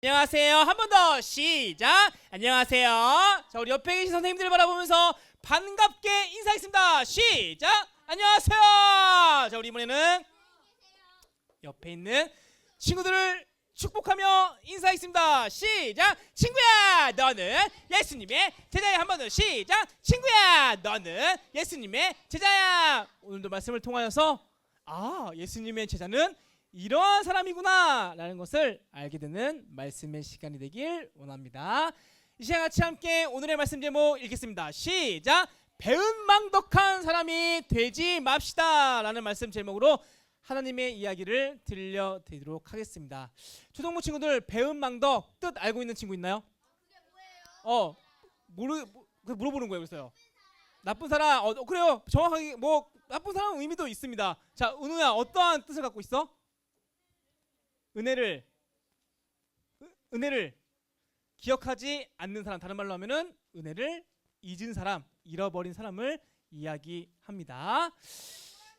안녕하세요. 한 번 더 시작. 안녕하세요. 자, 우리 옆에 계신 선생님들을 바라보면서 반갑게 인사하겠습니다. 시작. 안녕하세요. 자, 우리 이번에는 옆에 있는 친구들을 축복하며 인사하겠습니다. 시작. 친구야, 너는 예수님의 제자야. 한 번 더 시작. 친구야, 너는 예수님의 제자야. 오늘도 말씀을 통하여서 예수님의 제자는 이러한 사람이구나 라는 것을 알게 되는 말씀의 시간이 되길 원합니다. 이 시간 같이 함께 오늘의 말씀 제목 읽겠습니다. 시작. 배은망덕한 사람이 되지 맙시다 라는 말씀 제목으로 하나님의 이야기를 들려드리도록 하겠습니다. 초등부 친구들, 배은망덕 뜻 알고 있는 친구 있나요? 그게 뭐예요? 물어보는 거예요. 그래서요. 나쁜 사람. 그래요. 정확하게 나쁜 사람 의미도 있습니다. 자, 은우야, 어떠한 뜻을 갖고 있어? 은혜를 기억하지 않는 사람, 다른 말로 하면은 은혜를 잊은 사람, 잃어버린 사람을 이야기합니다.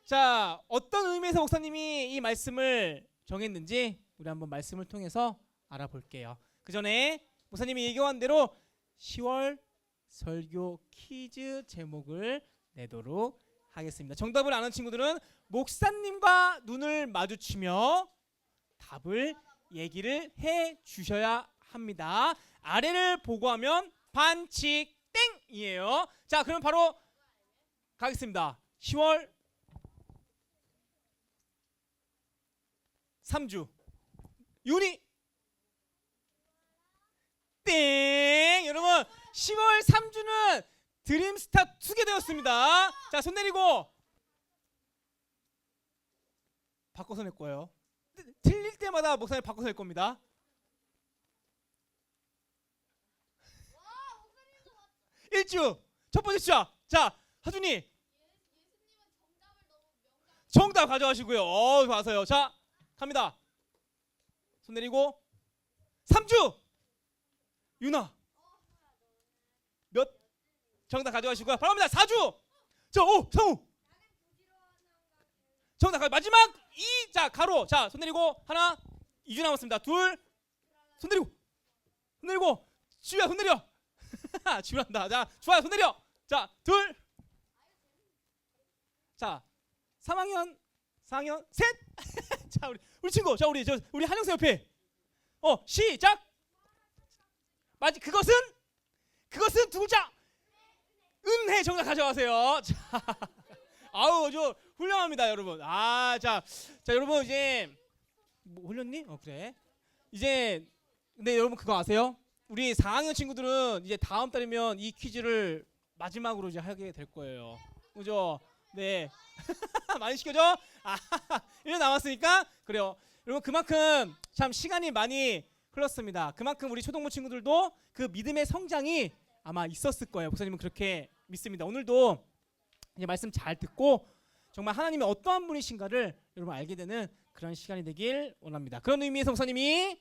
자, 어떤 의미에서 목사님이 이 말씀을 정했는지 우리 한번 말씀을 통해서 알아볼게요. 그 전에 목사님이 얘기한 대로 10월 설교 퀴즈 제목을 내도록 하겠습니다. 정답을 아는 친구들은 목사님과 눈을 마주치며 답을 얘기를 해 주셔야 합니다. 아래를 보고 하면 반칙 땡이에요. 자, 그럼 바로 가겠습니다. 10월 3주 윤희 땡. 여러분, 10월 3주는 드림스타 투게더였습니다. 자, 손 내리고 바꿔서 낼 거예요. 틀릴 때마다 목사님 바꿔서 낼 겁니다. 일주 첫 번째 주자. 자, 하준이 정답 가져가시고요. 좋아서요. 자, 갑니다. 손 내리고 3주 유나 몇 정답 가져가시고요. 바로 갑니다. 4주 자, 성우 정답 마지막 2. 자, 가로. 자, 손 내리고 하나. 2주 남았습니다. 둘. 손 내리고 주야, 손 내려. 주란다. 자, 주야, 손 내려. 자, 둘. 자, 3학년 4학년 셋. 자, 우리 친구. 자, 우리 한영세 옆에. 시작. 그것은 두 글자. 은혜 정답 가져가세요. 자. 아주 훌륭합니다, 여러분. 자, 여러분 이제 흘렸니? 그래. 이제 근데 여러분 그거 아세요? 우리 4학년 친구들은 이제 다음 달이면 이 퀴즈를 마지막으로 이제 하게 될 거예요. 그죠? 네. 많이 시켜줘? 1년 남았으니까 그래요. 여러분, 그만큼 참 시간이 많이 흘렀습니다. 그만큼 우리 초등부 친구들도 그 믿음의 성장이 아마 있었을 거예요. 목사님은 그렇게 믿습니다. 오늘도 이제 말씀 잘 듣고 정말 하나님이 어떠한 분이신가를 여러분 알게 되는 그런 시간이 되길 원합니다. 그런 의미에서 목사님이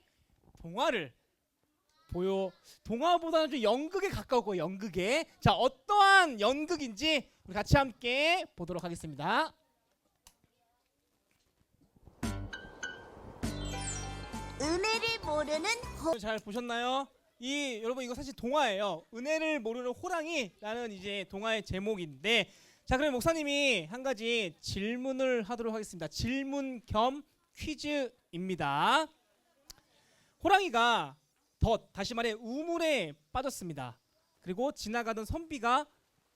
동화보다는 좀 연극에 가까웠고, 연극에. 자, 어떠한 연극인지 우리 같이 함께 보도록 하겠습니다. 은혜를 모르는 잘 보셨나요? 여러분, 이거 사실 동화예요. 은혜를 모르는 호랑이라는 이제 동화의 제목인데, 자, 그럼 목사님이 한 가지 질문을 하도록 하겠습니다. 질문 겸 퀴즈입니다. 호랑이가 다시 말해 우물에 빠졌습니다. 그리고 지나가던 선비가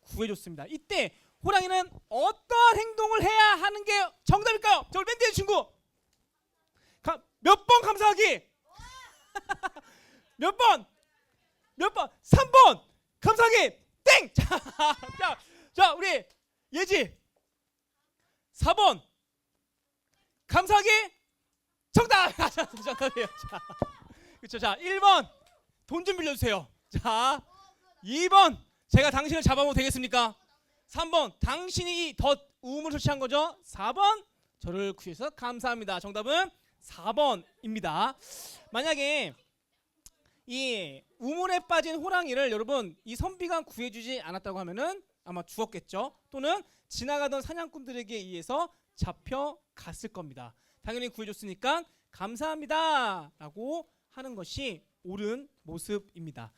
구해줬습니다. 이때 호랑이는 어떠한 행동을 해야 하는 게 정답일까요? 저 맨 뒤에 친구. 몇 번 감사하기? 몇 번? 3번 감사하기. 땡! 자, 우리 예지 4번 감사하게 정답. 정답이에요. 자, 그렇죠. 자, 1번 돈 좀 빌려주세요. 자, 2번 제가 당신을 잡아보면 되겠습니까? 3번 당신이 더 우물을 설치한 거죠. 4번 저를 구해서 감사합니다. 정답은 4번입니다. 만약에 이 우물에 빠진 호랑이를 여러분 이 선비가 구해주지 않았다고 하면은 아마 죽었겠죠. 또는 지나가던 사냥꾼들에게 의해서 잡혀갔을 겁니다. 당연히 구해줬으니까 감사합니다 라고 하는 것이 옳은 모습입니다.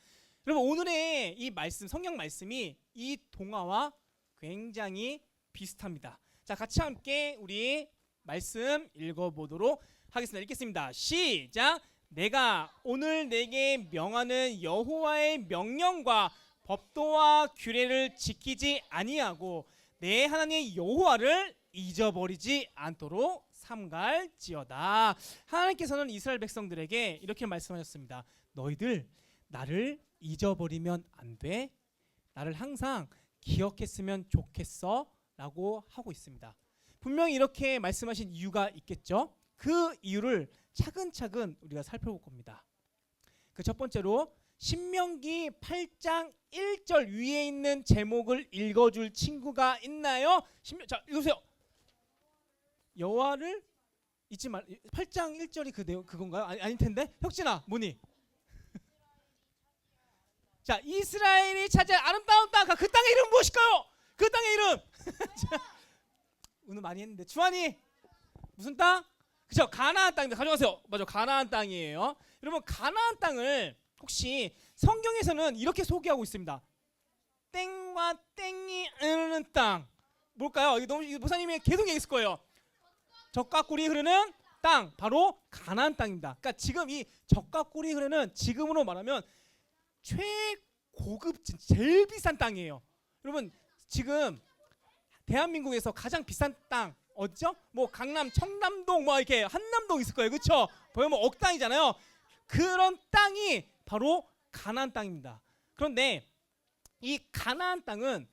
여러분 오늘의 이 말씀, 성경 말씀이 이 동화와 굉장히 비슷합니다. 자, 같이 함께 우리 말씀 읽어보도록 하겠습니다. 읽겠습니다. 시작. 내가 오늘 내게 명하는 여호와의 명령과 법도와 규례를 지키지 아니하고 내 하나님 여호와를 잊어버리지 않도록 삼갈지어다. 하나님께서는 이스라엘 백성들에게 이렇게 말씀하셨습니다. 너희들 나를 잊어버리면 안 돼. 나를 항상 기억했으면 좋겠어 라고 하고 있습니다. 분명히 이렇게 말씀하신 이유가 있겠죠. 그 이유를 차근차근 우리가 살펴볼 겁니다. 그 첫 번째로 신명기 8장 1절 위에 있는 제목을 읽어줄 친구가 있나요? 자, 읽으세요. 여호와를 잊지 말. 8장 1절이 그 내용 그건가요? 아닐 텐데. 혁진아, 뭐니? 자, 이스라엘이 차지할 아름다운 땅, 그 땅의 이름 무엇일까요? 그 땅의 이름. 오늘 많이 했는데 주한이 무슨 땅? 그죠? 가나안 땅입니다. 가져가세요. 맞아, 가나안 땅이에요. 여러분 가나안 땅을 혹시 성경에서는 이렇게 소개하고 있습니다. 땡과 땡이 흐르는 땅. 뭘까요? 이거 너무 목사님이 계속 얘기했을 거예요. 젖과 꿀이 흐르는 땅, 바로 가나안 땅입니다. 그러니까 지금 이 젖과 꿀이 흐르는, 지금으로 말하면 최고급, 제일 비싼 땅이에요. 여러분 지금 대한민국에서 가장 비싼 땅 어디죠? 뭐 강남, 청남동, 뭐 이렇게 한남동 있을 거예요, 그렇죠? 보면 억 땅이잖아요. 그런 땅이 바로 가나안 땅입니다. 그런데 이 가나안 땅은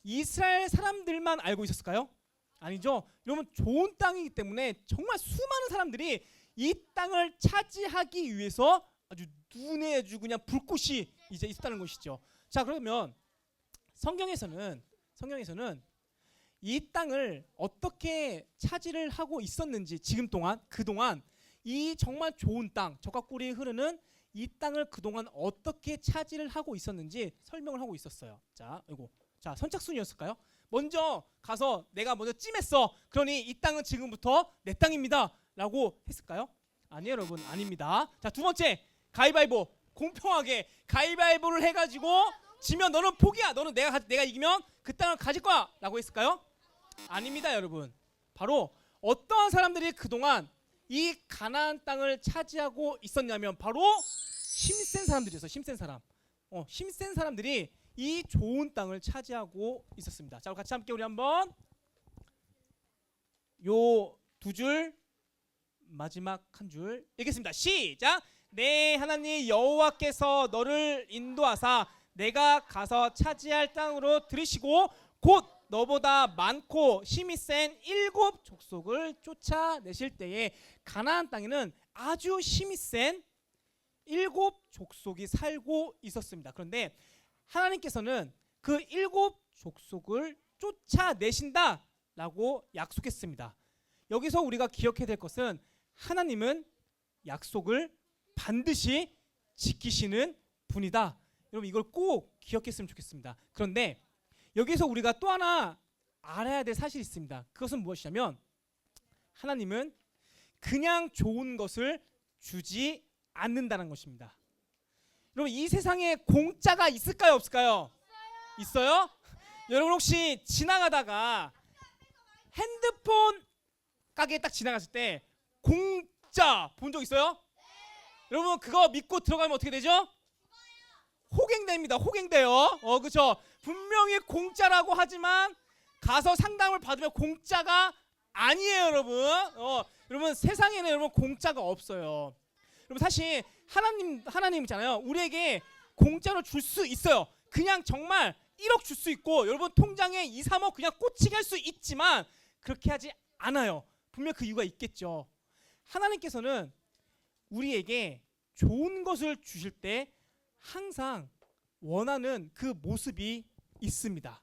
이스라엘 사람들만 알고 있었을까요? 아니죠. 여러분 좋은 땅이기 때문에 정말 수많은 사람들이 이 땅을 차지하기 위해서 아주 눈에 아주 그냥 불꽃이 이제 있었다는 것이죠. 자, 그러면 성경에서는 이 땅을 어떻게 차지를 하고 있었는지, 지금 동안 그동안 이 정말 좋은 땅, 젖과 꿀이 흐르는 이 땅을 그동안 어떻게 차지를 하고 있었는지 설명을 하고 있었어요. 자, 이거 자, 선착순이었을까요? 먼저 가서 내가 먼저 찜했어. 그러니 이 땅은 지금부터 내 땅입니다 라고 했을까요? 아니에요, 여러분. 아닙니다. 자, 두 번째, 가위바위보. 공평하게 가위바위보를 해가지고 지면 너는 포기야. 너는 내가 이기면 그 땅을 가질 거야 라고 했을까요? 아닙니다, 여러분. 바로 어떠한 사람들이 그동안 이 가나안 땅을 차지하고 있었냐면 바로 힘센 사람들이었어요. 힘센 사람. 힘센 사람들이 이 좋은 땅을 차지하고 있었습니다. 자, 같이 함께 우리 한번 요 두 줄 마지막 한 줄 읽겠습니다. 시작. 내 하나님 여호와께서 너를 인도하사 내가 가서 차지할 땅으로 들이시고 곧 너보다 많고 힘이 센 7 족속을 쫓아내실 때에 가나안 땅에는 아주 힘이 센 7 족속이 살고 있었습니다. 그런데 하나님께서는 그 7 족속을 쫓아내신다라고 약속했습니다. 여기서 우리가 기억해야 될 것은 하나님은 약속을 반드시 지키시는 분이다. 여러분 이걸 꼭 기억했으면 좋겠습니다. 그런데 여기서 우리가 또 하나 알아야 될 사실이 있습니다. 그것은 무엇이냐면 하나님은 그냥 좋은 것을 주지 않는다는 것입니다. 여러분 이 세상에 공짜가 있을까요, 없을까요? 있어요? 여러분 혹시 지나가다가 핸드폰 가게에 딱 지나갔을 때 공짜 본 적 있어요? 여러분 그거 믿고 들어가면 어떻게 되죠? 호갱됩니다. 호갱돼요. 그렇죠. 분명히 공짜라고 하지만 가서 상담을 받으면 공짜가 아니에요, 여러분. 여러분 세상에는 여러분 공짜가 없어요. 여러분 사실 하나님이잖아요. 우리에게 공짜로 줄 수 있어요. 그냥 정말 1억 줄 수 있고 여러분 통장에 2, 3억 그냥 꽂히게 할 수 있지만 그렇게 하지 않아요. 분명 그 이유가 있겠죠. 하나님께서는 우리에게 좋은 것을 주실 때 항상 원하는 그 모습이 있습니다.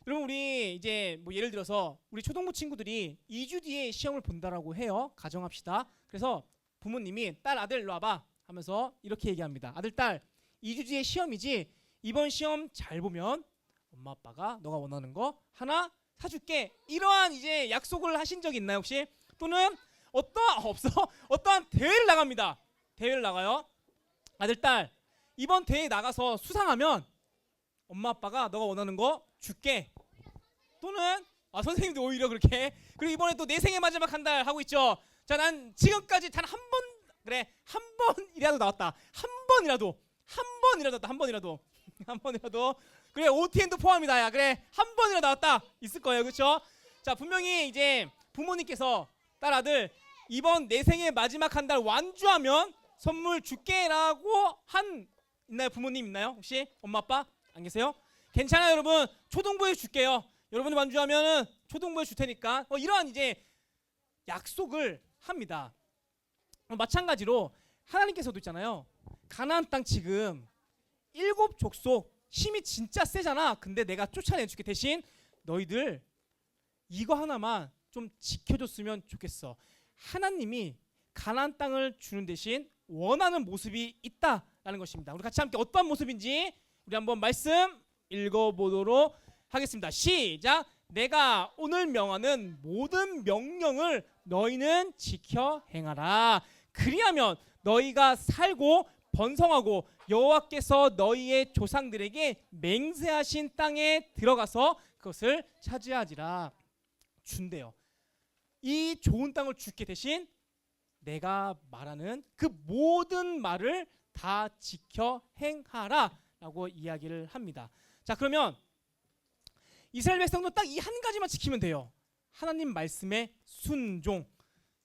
여러분, 우리 이제 뭐 예를 들어서 우리 초등부 친구들이 2주 뒤에 시험을 본다라고 해요. 가정합시다. 그래서 부모님이 딸, 아들 일로 와봐 하면서 이렇게 얘기합니다. 아들, 딸 2주 뒤에 시험이지, 이번 시험 잘 보면 엄마 아빠가 너가 원하는 거 하나 사줄게. 이러한 이제 약속을 하신 적 있나요 혹시? 또는 어떠한 대회를 나갑니다. 대회를 나가요. 아들, 딸 이번 대회에 나가서 수상하면 엄마 아빠가 너가 원하는 거 줄게. 또는 선생님도 오히려 그렇게. 그리고 이번에 또 내 생애 마지막 한 달 하고 있죠. 자, 난 지금까지 단 한 번, 그래 한 번이라도 나왔다. 한 번이라도 그래 OTN도 포함이다. 야 그래 한 번이라도 나왔다. 있을 거예요. 그렇죠? 자, 분명히 이제 부모님께서 딸, 아들 이번 내 생애 마지막 한 달 완주하면 선물 줄게라고 있나요? 부모님 있나요? 혹시 엄마 아빠 안 계세요? 괜찮아요. 여러분 초등부에 줄게요. 여러분이 완주하면은 초등부에 줄 테니까. 이러한 이제 약속을 합니다. 마찬가지로 하나님께서도 있잖아요. 가나안 땅 지금 7족속 힘이 진짜 세잖아. 근데 내가 쫓아내줄게. 대신 너희들 이거 하나만 좀 지켜줬으면 좋겠어. 하나님이 가나안 땅을 주는 대신 원하는 모습이 있다라는 것입니다. 우리 같이 함께 어떠한 모습인지 우리 한번 말씀 읽어보도록 하겠습니다. 시작. 내가 오늘 명하는 모든 명령을 너희는 지켜 행하라. 그리하면 너희가 살고 번성하고 여호와께서 너희의 조상들에게 맹세하신 땅에 들어가서 그것을 차지하지라. 준대요. 이 좋은 땅을 주게 대신 내가 말하는 그 모든 말을 다 지켜 행하라 라고 이야기를 합니다. 자, 그러면 이스라엘 백성도 딱 이 한 가지만 지키면 돼요. 하나님 말씀에 순종.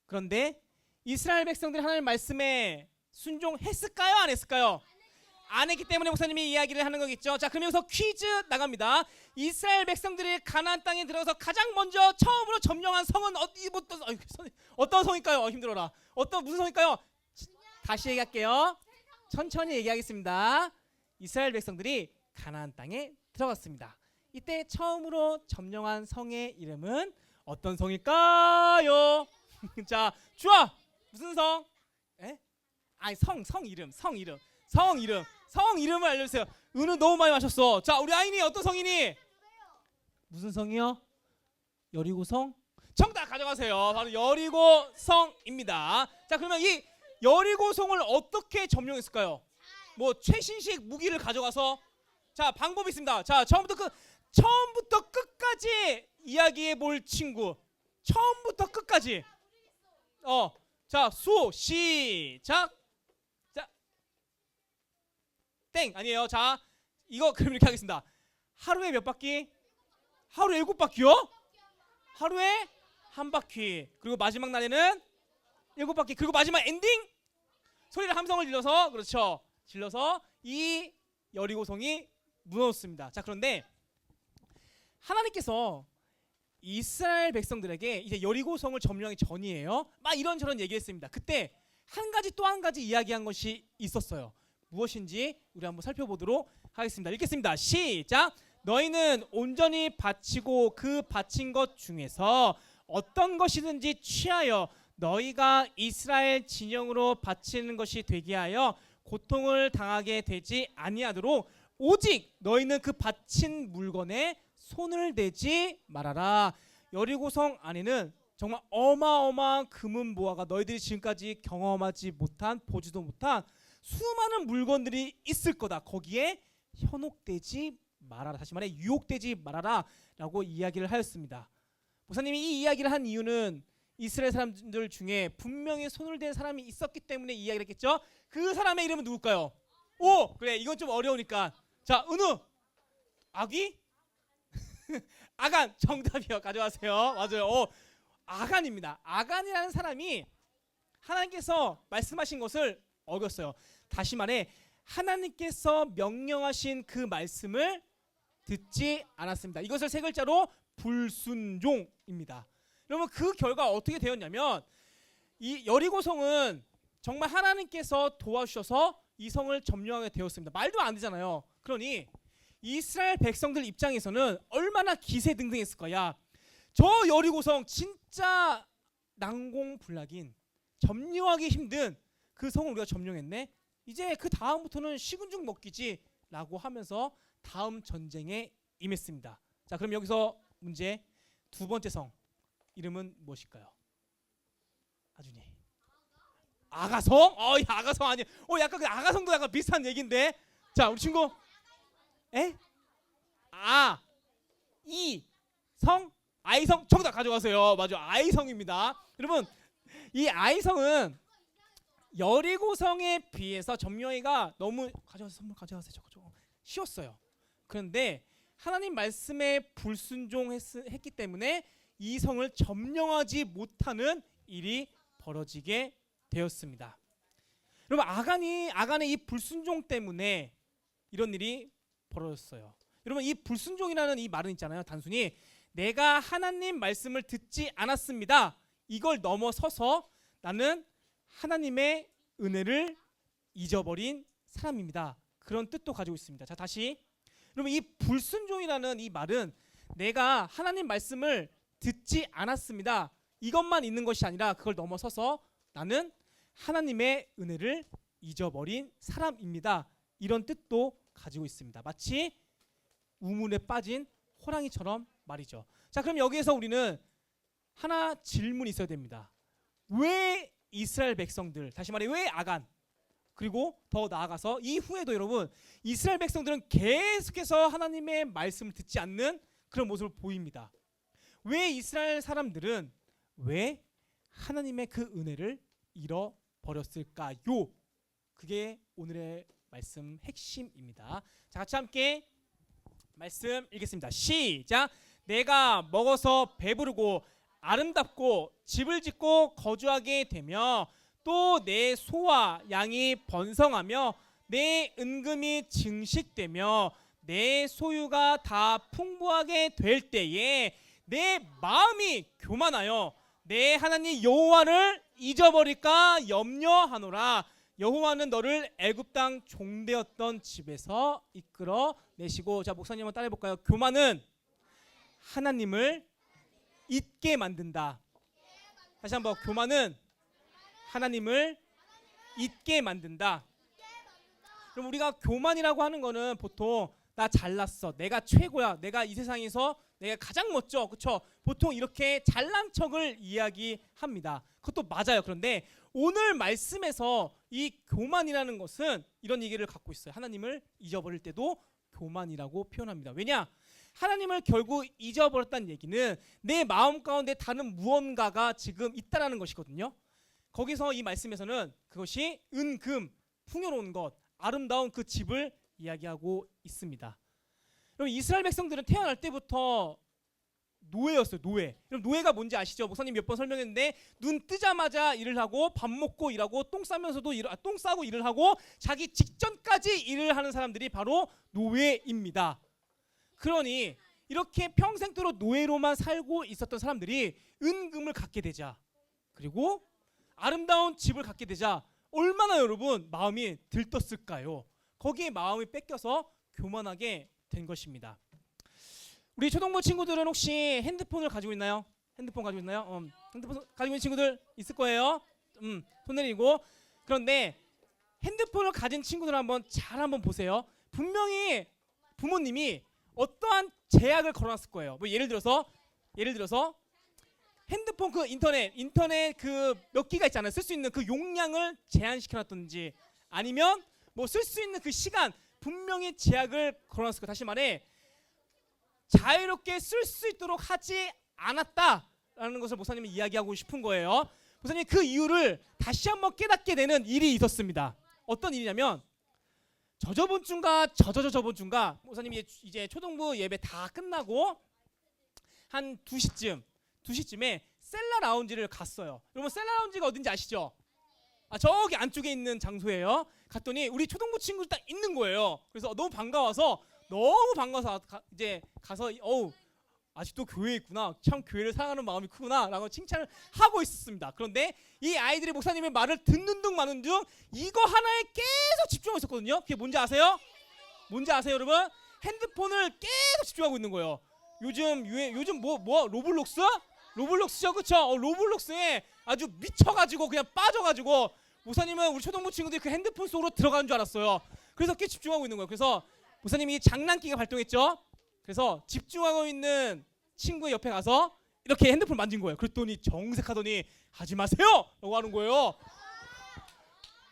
그런데 이스라엘 백성들이 하나님 말씀에 순종했을까요? 안 했을까요? 안 했기 때문에 목사님이 이야기를 하는 거겠죠. 자, 그럼 여기서 퀴즈 나갑니다. 이스라엘 백성들이 가나안 땅에 들어가서 가장 먼저 처음으로 점령한 성은 어떤 성일까요? 힘들어라. 무슨 성일까요? 다시 얘기할게요. 천천히 얘기하겠습니다. 이스라엘 백성들이 가나안 땅에 들어갔습니다. 이때 처음으로 점령한 성의 이름은 어떤 성일까요? 자, 주아 무슨 성? 성 이름을 알려주세요. 은우 너무 많이 마셨어. 자, 우리 아인이 어떤 성이니? 무슨 성이요? 여리고성? 정답 가져가세요. 바로 여리고성입니다. 자, 그러면 이 여리고성을 어떻게 점령했을까요? 뭐 최신식 무기를 가져가서. 자, 방법이 있습니다. 자, 처음부터 끝까지 이야기해 볼 친구. 처음부터 끝까지. 자, 수호 시작. 자, 땡 아니에요. 자, 이거 그럼 이렇게 하겠습니다. 하루에 몇 바퀴? 하루에 7바퀴요? 하루에 한 바퀴. 그리고 마지막 날에는 7바퀴. 그리고 마지막 엔딩 소리를 함성을 질러서, 그렇죠, 질러서 이 여리고성이 무너졌습니다. 자, 그런데 하나님께서 이스라엘 백성들에게 이제 여리고성을 점령하기 전이에요. 막 이런저런 얘기했습니다. 그때 또 한 가지 이야기한 것이 있었어요. 무엇인지 우리 한번 살펴보도록 하겠습니다. 읽겠습니다. 시작. 너희는 온전히 바치고 그 바친 것 중에서 어떤 것이든지 취하여 너희가 이스라엘 진영으로 바치는 것이 되게 하여 고통을 당하게 되지 아니하도록 오직 너희는 그 바친 물건에 손을 대지 말아라. 여리고성 안에는 정말 어마어마한 금은보화가 너희들이 지금까지 경험하지 못한, 보지도 못한 수많은 물건들이 있을 거다. 거기에 현혹되지 말아라. 다시 말해 유혹되지 말아라 라고 이야기를 하였습니다. 목사님이 이 이야기를 한 이유는 이스라엘 사람들 중에 분명히 손을 댄 사람이 있었기 때문에 이야기를 했겠죠. 그 사람의 이름은 누굴까요? 그래, 이건 좀 어려우니까. 자, 은우. 아기? 아간. 정답이요. 가져가세요. 맞아요. 아간입니다. 아간이라는 사람이 하나님께서 말씀하신 것을 어겼어요. 다시 말해 하나님께서 명령하신 그 말씀을 듣지 않았습니다. 이것을 세 글자로 불순종입니다. 여러분 그 결과 어떻게 되었냐면 이 여리고성은 정말 하나님께서 도와주셔서 이 성을 점령하게 되었습니다. 말도 안 되잖아요. 그러니 이스라엘 백성들 입장에서는 얼마나 기세등등했을 거야. 저 여리고성 진짜 난공불락인 점령하기 힘든 그 성을 우리가 점령했네. 이제 그 다음부터는 식은 죽 먹기지라고 하면서 다음 전쟁에 임했습니다. 자, 그럼 여기서 문제 두 번째 성 이름은 무엇일까요? 아준이. 아가성? 이 아가성 아니야. 약간 그 아가성도 약간 비슷한 얘기인데. 자, 우리 친구. 이성 아이성 정답 가져가세요. 맞아, 아이성입니다. 여러분 이 아이성은 여리고성에 비해서 점령하기가 너무 선물 가져가세요. 저거 쉬웠어요. 그런데 하나님 말씀에 불순종했기 때문에 이 성을 점령하지 못하는 일이 벌어지게 되었습니다. 여러분 아간의 이 불순종 때문에 이런 일이 벌어졌어요. 여러분 이 불순종이라는 이 말은 있잖아요. 단순히 내가 하나님 말씀을 듣지 않았습니다. 이걸 넘어서서 나는 하나님의 은혜를 잊어버린 사람입니다. 그런 뜻도 가지고 있습니다. 자, 다시 여러분 이 불순종이라는 이 말은 내가 하나님 말씀을 듣지 않았습니다. 이것만 있는 것이 아니라 그걸 넘어서서 나는 하나님의 은혜를 잊어버린 사람입니다. 이런 뜻도 가지고 있습니다. 마치 우물에 빠진 호랑이처럼 말이죠. 자, 그럼 여기에서 우리는 하나 질문이 있어야 됩니다. 왜 이스라엘 백성들, 다시 말해 왜 아간, 그리고 더 나아가서 이후에도 여러분 이스라엘 백성들은 계속해서 하나님의 말씀을 듣지 않는 그런 모습을 보입니다. 왜 이스라엘 사람들은 왜 하나님의 그 은혜를 잃어버렸을까요? 그게 오늘의 말씀 핵심입니다. 자, 같이 함께 말씀 읽겠습니다. 시작. 내가 먹어서 배부르고 아름답고 집을 짓고 거주하게 되며 또 내 소와 양이 번성하며 내 은금이 증식되며 내 소유가 다 풍부하게 될 때에 내 마음이 교만하여 내 하나님 여호와를 잊어버릴까 염려하노라. 여호와는 너를 애굽 땅 종되었던 집에서 이끌어 내시고. 자, 목사님 한번 따라해 볼까요? 교만은 하나님을 잊게 만든다. 다시 한번, 교만은 하나님을 잊게 만든다. 그럼 우리가 교만이라고 하는 거는 보통 나 잘났어, 내가 최고야, 내가 이 세상에서 내가 가장 멋져, 그렇죠? 보통 이렇게 잘난 척을 이야기합니다. 그것도 맞아요. 그런데 오늘 말씀에서 이 교만이라는 것은 이런 얘기를 갖고 있어요. 하나님을 잊어버릴 때도 교만이라고 표현합니다. 왜냐? 하나님을 결국 잊어버렸다는 얘기는 내 마음 가운데 다른 무언가가 지금 있다라는 것이거든요. 거기서 이 말씀에서는 그것이 은금, 풍요로운 것, 아름다운 그 집을 이야기하고 있습니다. 여러분 이스라엘 백성들은 태어날 때부터 노예였어요. 노예. 그럼 노예가 뭔지 아시죠? 목사님 몇 번 설명했는데 눈 뜨자마자 일을 하고 밥 먹고 일하고 똥 싸면서도 똥 싸고 일을 하고 자기 직전까지 일을 하는 사람들이 바로 노예입니다. 그러니 이렇게 평생도록 노예로만 살고 있었던 사람들이 은금을 갖게 되자, 그리고 아름다운 집을 갖게 되자 얼마나 여러분 마음이 들떴을까요? 거기에 마음이 뺏겨서 교만하게 된 것입니다. 우리 초등부 친구들은 혹시 핸드폰을 가지고 있나요? 핸드폰 가지고 있나요? 핸드폰 가지고 있는 친구들 있을 거예요. 손 내리고. 그런데 핸드폰을 가진 친구들 한번 보세요. 분명히 부모님이 어떠한 제약을 걸어놨을 거예요. 뭐 예를 들어서 핸드폰 그 인터넷 그 몇 기가 있잖아요. 쓸 수 있는 그 용량을 제한시켜놨든지, 아니면 뭐 쓸 수 있는 그 시간 분명히 제약을 걸어놨을 거예요. 다시 말해 자유롭게 쓸 수 있도록 하지 않았다라는 것을 목사님이 이야기하고 싶은 거예요. 목사님 그 이유를 다시 한번 깨닫게 되는 일이 있었습니다. 어떤 일이냐면 저번 주인가 목사님이 이제 초등부 예배 다 끝나고 한 2시쯤에 셀라 라운지를 갔어요. 여러분 셀라 라운지가 어딘지 아시죠? 저기 안쪽에 있는 장소예요. 갔더니 우리 초등부 친구들 딱 있는 거예요. 그래서 너무 반가워서 너무 반가워서 이제 가서 어우 아직도 교회에 있구나. 참 교회를 사랑하는 마음이 크구나라고 칭찬을 하고 있었습니다. 그런데 이 아이들이 목사님의 말을 듣는 중 마는 중 이거 하나에 계속 집중하고 있었거든요. 그게 뭔지 아세요? 뭔지 아세요, 여러분? 핸드폰을 계속 집중하고 있는 거예요. 요즘 뭐 로블록스? 로블록스죠, 그렇죠? 로블록스에 아주 미쳐가지고 그냥 빠져가지고 목사님은 우리 초등부 친구들이 그 핸드폰 속으로 들어가는 줄 알았어요. 그래서 꽤 집중하고 있는 거예요. 그래서 목사님이 장난기가 발동했죠. 그래서 집중하고 있는 친구 옆에 가서 이렇게 핸드폰 만진 거예요. 그랬더니 정색하더니 하지 마세요! 라고 하는 거예요.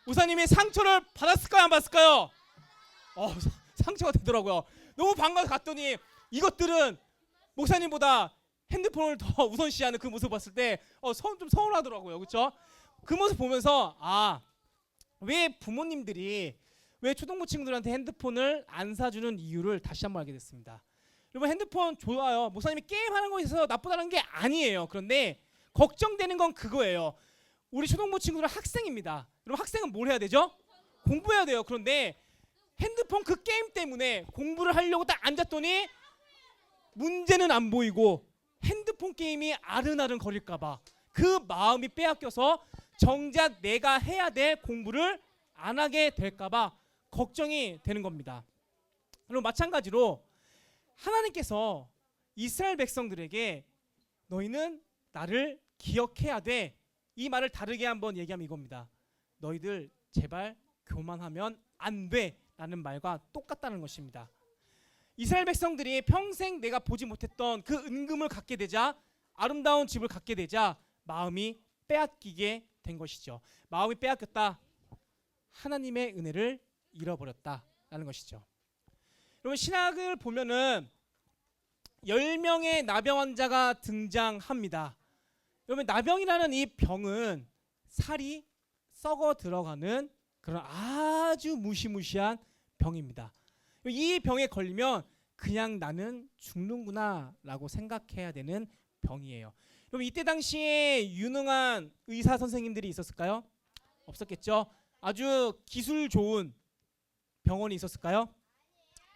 목사님이 상처를 받았을까요? 안 받았을까요? 상처가 되더라고요. 너무 반가워서 갔더니 이것들은 목사님보다 핸드폰을 더 우선시하는 그 모습을 봤을 때 좀 서운하더라고요. 그렇죠? 그 모습 보면서 왜 부모님들이 왜 초등부 친구들한테 핸드폰을 안 사주는 이유를 다시 한번 알게 됐습니다. 여러분 핸드폰 좋아요. 목사님이 게임하는 거에 있어서 나쁘다는 게 아니에요. 그런데 걱정되는 건 그거예요. 우리 초등부 친구들은 학생입니다. 여러분 학생은 뭘 해야 되죠? 공부해야 돼요. 그런데 핸드폰 그 게임 때문에 공부를 하려고 딱 앉았더니 문제는 안 보이고 핸드폰 게임이 아른아른 거릴까봐 그 마음이 빼앗겨서 정작 내가 해야 될 공부를 안 하게 될까봐 걱정이 되는 겁니다. 그리고 마찬가지로 하나님께서 이스라엘 백성들에게 너희는 나를 기억해야 돼. 이 말을 다르게 한번 얘기하면 이겁니다. 너희들 제발 교만하면 안 돼. 라는 말과 똑같다는 것입니다. 이스라엘 백성들이 평생 내가 보지 못했던 그 은금을 갖게 되자 아름다운 집을 갖게 되자 마음이 빼앗기게 된 것이죠. 마음이 빼앗겼다. 하나님의 은혜를 잃어버렸다라는 것이죠. 여러분 신학을 보면은 10명의 나병 환자가 등장합니다. 여러분 나병이라는 이 병은 살이 썩어 들어가는 그런 아주 무시무시한 병입니다. 이 병에 걸리면 그냥 나는 죽는구나 라고 생각해야 되는 병이에요. 여러분 이때 당시에 유능한 의사 선생님들이 있었을까요? 없었겠죠. 아주 기술 좋은 병원이 있었을까요?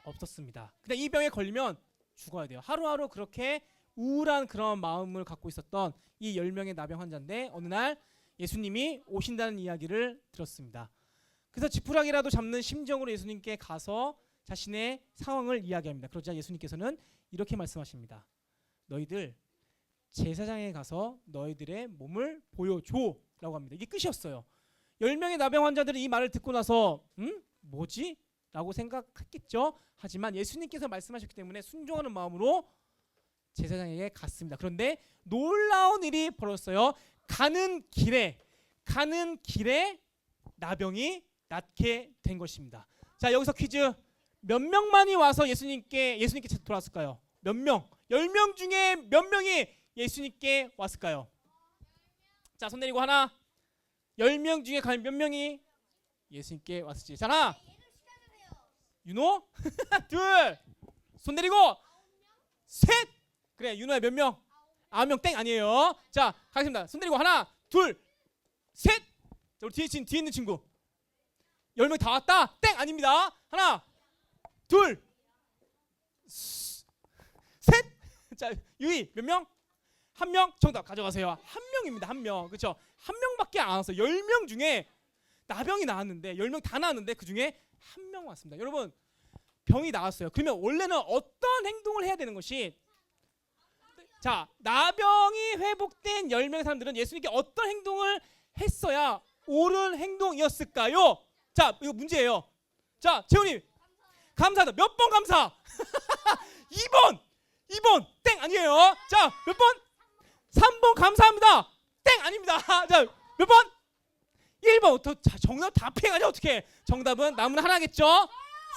없었습니다. 그냥 이 병에 걸리면 죽어야 돼요. 하루하루 그렇게 우울한 그런 마음을 갖고 있었던 이 10명의 나병 환자인데 어느 날 예수님이 오신다는 이야기를 들었습니다. 그래서 지푸라기라도 잡는 심정으로 예수님께 가서 자신의 상황을 이야기합니다. 그러자 예수님께서는 이렇게 말씀하십니다. 너희들 제사장에 가서 너희들의 몸을 보여줘 라고 합니다. 이게 끝이었어요. 10명의 나병 환자들이 이 말을 듣고 나서 뭐지? 라고 생각했겠죠. 하지만 예수님께서 말씀하셨기 때문에 순종하는 마음으로 제사장에게 갔습니다. 그런데 놀라운 일이 벌어졌어요. 가는 길에 나병이 낫게 된 것입니다. 자 여기서 퀴즈. 몇 명만이 와서 예수님께 돌아왔을까요? 몇 명? 10명 중에 몇 명이 예수님께 왔을까요? 자 손 내리고 하나. 10명 중에 과연 몇 명이 예수님께 왔을지. 자 하나. 윤호. 둘. 손 내리고. 셋. 그래 윤호야 몇 명? 9명 땡 아니에요. 자 가겠습니다. 손 내리고 하나. 둘. 셋. 자 우리 뒤에 있는 친구. 10명 다 왔다? 땡 아닙니다. 하나. 둘. 셋. 자 유희 몇 명? 한 명 정답 가져가세요. 한 명입니다. 한 명. 그렇죠? 한 명밖에 안 왔어요. 10명 중에 나병이 나왔는데 10명 다 나왔는데 그 중에 한 명 왔습니다. 여러분 병이 나왔어요. 그러면 원래는 어떤 행동을 해야 되는 것이 자 나병이 회복된 10명의 사람들은 예수님께 어떤 행동을 했어야 옳은 행동이었을까요? 자 이거 문제예요. 자 재훈님 감사하다. 몇 번 감사? 2번 땡 아니에요. 자 몇 번? 3번 감사합니다. 땡 아닙니다. 자 몇 번? 1번. 자, 정답 다 피해가죠 어떻게? 정답은 남은 하나겠죠?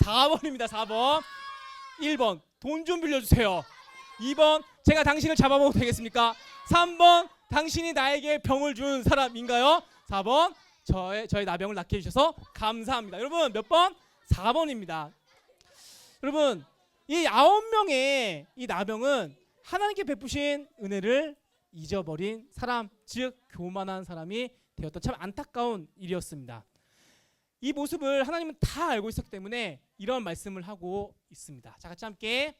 4번입니다. 4번. 1번 돈 좀 빌려주세요. 2번 제가 당신을 잡아먹어도 되겠습니까? 3번 당신이 나에게 병을 준 사람인가요? 4번 저의 나병을 낫게 해주셔서 감사합니다. 여러분 몇 번? 4번입니다. 여러분 이 9명의 이 나병은 하나님께 베푸신 은혜를 잊어버린 사람, 즉 교만한 사람이 되었던 참 안타까운 일이었습니다. 이 모습을 하나님은 다 알고 있었기 때문에 이런 말씀을 하고 있습니다. 자, 같이 함께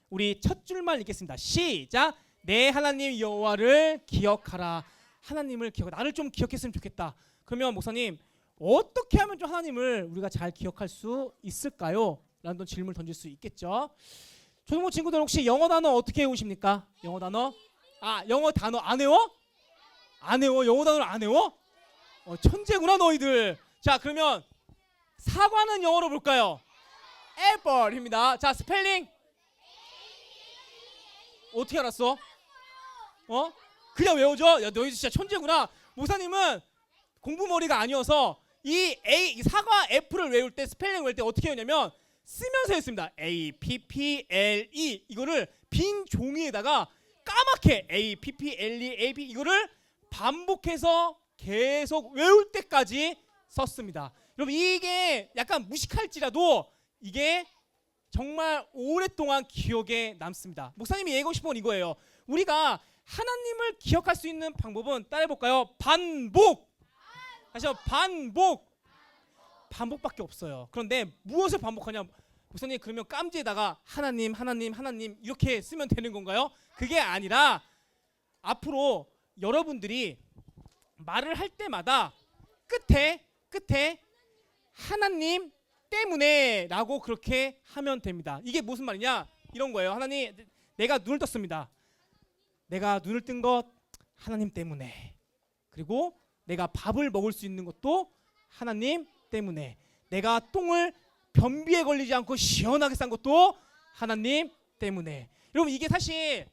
우리 첫 줄만 읽겠습니다. 시작. 내 하나님 여호와를 기억하라. 하나님을 기억. 나를 좀 기억했으면 좋겠다. 그러면 목사님 어떻게 하면 좀 하나님을 우리가 잘 기억할 수 있을까요? 라는 질문을 던질 수 있겠죠. 초등부 친구들 혹시 영어 단어 어떻게 외우십니까? 영어 단어? 영어 단어 안 외워? 안 외워? 영어 단어를 안 외워? 천재구나 너희들. 자, 그러면 사과는 영어로 볼까요? apple입니다. 자, 스펠링 어떻게 알았어? 그냥 외워줘? 야, 너희 진짜 천재구나. 목사님은 공부머리가 아니어서 이 사과 애플을 외울 때, 스펠링 외울 때 어떻게 외우냐면 쓰면서 했습니다. APPLE 이거를 빈 종이에다가 까맣게 APPLE 이거를 반복해서 계속 외울 때까지 썼습니다. 여러분 이게 약간 무식할지라도 이게 정말 오랫동안 기억에 남습니다. 목사님이 얘기하고 싶은 건 이거예요. 우리가 하나님을 기억할 수 있는 방법은 따라해볼까요? 반복. 다시 한번 반복밖에 없어요. 그런데 무엇을 반복하냐? 목사님 그러면 깜지에다가 하나님 이렇게 쓰면 되는 건가요? 그게 아니라 앞으로 여러분들이 말을 할 때마다 끝에 하나님 때문에 라고 그렇게 하면 됩니다. 이게 무슨 말이냐? 이런 거예요. 하나님, 내가 눈을 떴습니다. 내가 눈을 뜬 것 하나님 때문에. 그리고 내가 밥을 먹을 수 있는 것도 하나님 때문에. 내가 똥을 변비에 걸리지 않고 시원하게 싼 것도 하나님 때문에. 여러분 이게 사실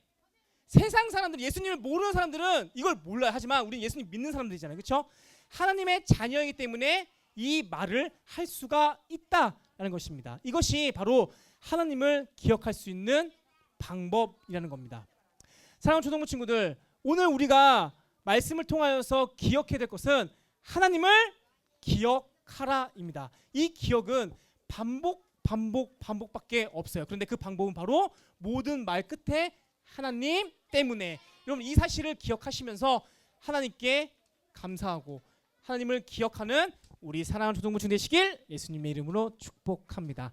세상 사람들, 예수님을 모르는 사람들은 이걸 몰라요. 하지만 우리는 예수님 믿는 사람들이잖아요. 그렇죠? 하나님의 자녀이기 때문에 이 말을 할 수가 있다라는 것입니다. 이것이 바로 하나님을 기억할 수 있는 방법이라는 겁니다. 사랑하는 초등부 친구들, 오늘 우리가 말씀을 통하여서 기억해야 될 것은 하나님을 기억하라입니다. 이 기억은 반복밖에 없어요. 그런데 그 방법은 바로 모든 말 끝에 하나님 때문에. 여러분 이 사실을 기억하시면서 하나님께 감사하고 하나님을 기억하는 우리 사랑하는 초등부 친구들 되시길 예수님의 이름으로 축복합니다.